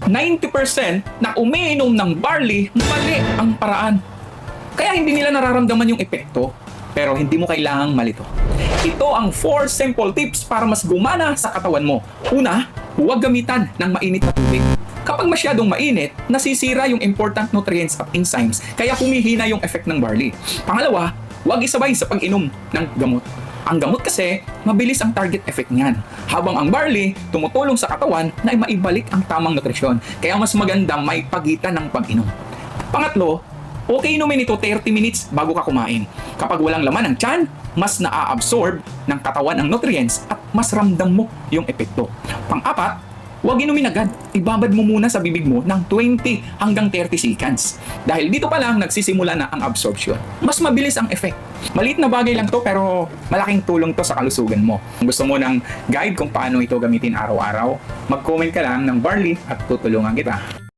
90% na umiinom ng barley, mali ang paraan. Kaya hindi nila nararamdaman yung epekto. Pero hindi mo kailangang malito. Ito ang 4 simple tips para mas gumana sa katawan mo. Una, huwag gamitan ng mainit na tubig. Kapag masyadong mainit, nasisira yung important nutrients at enzymes, kaya humihina yung effect ng barley. Pangalawa, huwag isabay sa pag-inom ng gamot. Ang gamot kasi, mabilis ang target effect niyan. Habang ang barley, tumutulong sa katawan na maibalik ang tamang nutrisyon. Kaya mas maganda may pagitan ng pag-inom. Pangatlo, okay inumin ito 30 minutes bago ka kumain. Kapag walang laman ng tiyan, mas naa-absorb ng katawan ang nutrients at mas ramdam mo yung epekto. Pang-apat, huwag inumin agad. Ibabad mo muna sa bibig mo ng 20 hanggang 30 seconds. Dahil dito pa lang nagsisimula na ang absorption. Mas mabilis ang effect. Maliit na bagay lang to pero malaking tulong to sa kalusugan mo. Kung gusto mo ng guide kung paano ito gamitin araw-araw, mag-comment ka lang ng barley at tutulungan kita.